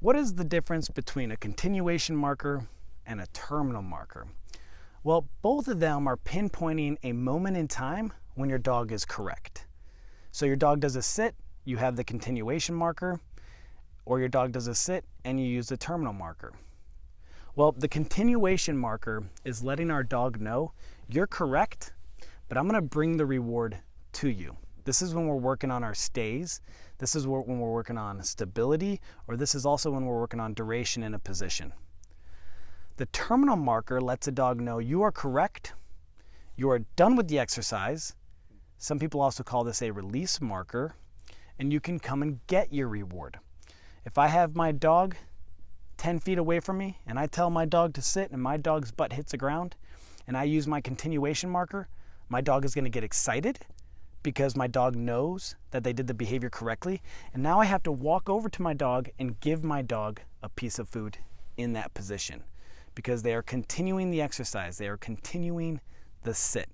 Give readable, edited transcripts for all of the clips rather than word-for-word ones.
What is the difference between a continuation marker and a terminal marker? Well, both of them are pinpointing a moment in time when your dog is correct. So your dog does a sit, you have the continuation marker, or your dog does a sit and you use the terminal marker. Well, the continuation marker is letting our dog know you're correct, but I'm going to bring the reward to you. This is when we're working on our stays. This is when we're working on stability, or this is also when we're working on duration in a position. The terminal marker lets a dog know you are correct, you are done with the exercise. Some people also call this a release marker, and you can come and get your reward. If I have my dog 10 feet away from me and I tell my dog to sit and my dog's butt hits the ground and I use my continuation marker, my dog is going to get excited because my dog knows that they did the behavior correctly. And now I have to walk over to my dog and give my dog a piece of food in that position because they are continuing the exercise. They are continuing the sit.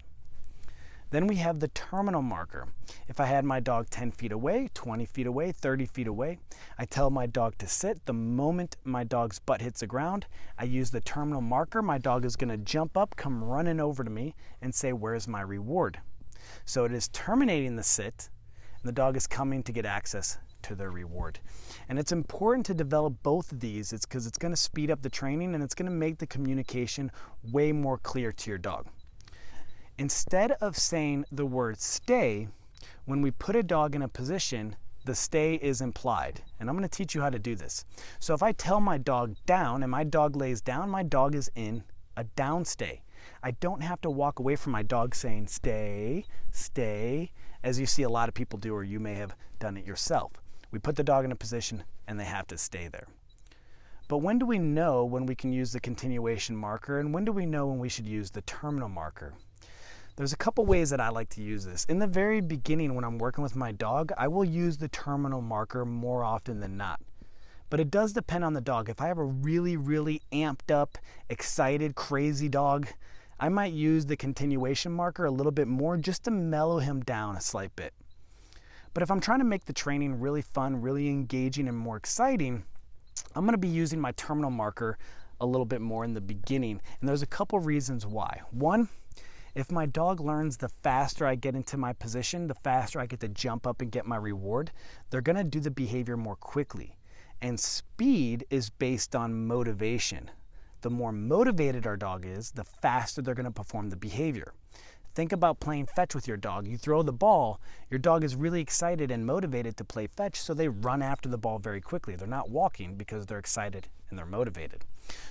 Then we have the terminal marker. If I had my dog 10 feet away, 20 feet away, 30 feet away, I tell my dog to sit. The moment my dog's butt hits the ground, I use the terminal marker. My dog is going to jump up, come running over to me and say, "Where's my reward?" So it is terminating the sit, and the dog is coming to get access to their reward. And it's important to develop both of these. It's because it's going to speed up the training and it's going to make the communication way more clear to your dog. Instead of saying the word stay, when we put a dog in a position, the stay is implied. And I'm going to teach you how to do this. So if I tell my dog down and my dog lays down, my dog is in a down stay. I don't have to walk away from my dog saying stay, stay, as you see a lot of people do, or you may have done it yourself. We put the dog in a position and they have to stay there. But when do we know when we can use the continuation marker, and when do we know when we should use the terminal marker? There's a couple ways that I like to use this. In the very beginning when I'm working with my dog, I will use the terminal marker more often than not. But it does depend on the dog. If I have a really, really amped up, excited, crazy dog, I might use the continuation marker a little bit more just to mellow him down a slight bit. But if I'm trying to make the training really fun, really engaging, and more exciting, I'm going to be using my terminal marker a little bit more in the beginning. And there's a couple reasons why. One, if my dog learns the faster I get into my position, the faster I get to jump up and get my reward, they're going to do the behavior more quickly. And speed is based on motivation. The more motivated our dog is, the faster they're going to perform the behavior. Think about playing fetch with your dog. You throw the ball, your dog is really excited and motivated to play fetch, so they run after the ball very quickly. They're not walking because they're excited and they're motivated.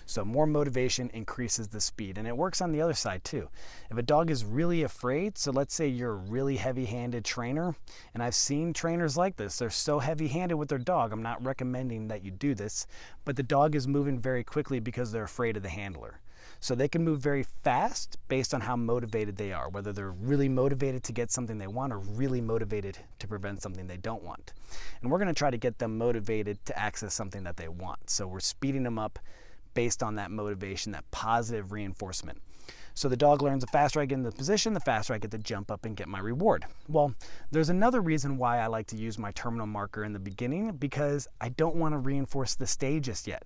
So more motivation increases the speed, and it works on the other side too. If a dog is really afraid, so let's say you're a really heavy-handed trainer, and I've seen trainers like this. They're so heavy-handed with their dog. I'm not recommending that you do this, but the dog is moving very quickly because they're afraid of the handler. So they can move very fast based on how motivated they are, whether they're really motivated to get something they want or really motivated to prevent something they don't want. And we're going to try to get them motivated to access something that they want. So we're speeding them up based on that motivation, that positive reinforcement. So the dog learns the faster I get in the position, the faster I get to jump up and get my reward. Well, there's another reason why I like to use my terminal marker in the beginning, because I don't want to reinforce the stay just yet.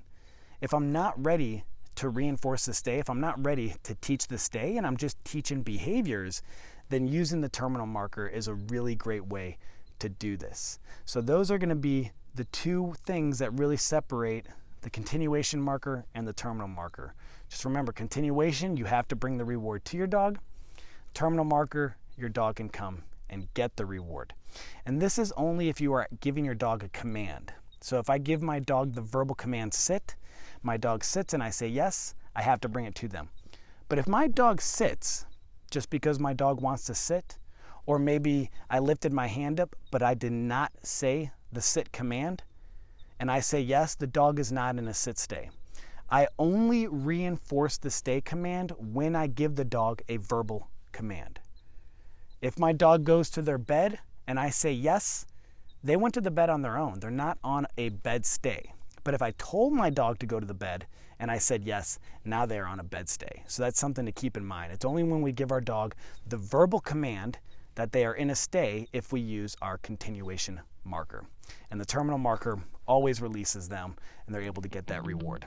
If I'm not ready to reinforce the stay, if I'm not ready to teach the stay and I'm just teaching behaviors, then using the terminal marker is a really great way to do this. So those are going to be the two things that really separate the continuation marker and the terminal marker. Just remember, continuation, you have to bring the reward to your dog. Terminal marker, your dog can come and get the reward. And this is only if you are giving your dog a command. So if I give my dog the verbal command sit, my dog sits and I say yes, I have to bring it to them. But if my dog sits just because my dog wants to sit, or maybe I lifted my hand up but I did not say the sit command, and I say yes, the dog is not in a sit stay. I only reinforce the stay command when I give the dog a verbal command. If my dog goes to their bed and I say yes, they went to the bed on their own. They're not on a bed stay. But if I told my dog to go to the bed and I said yes, now they're on a bed stay. So that's something to keep in mind. It's only when we give our dog the verbal command that they are in a stay if we use our continuation marker. And the terminal marker always releases them and they're able to get that reward.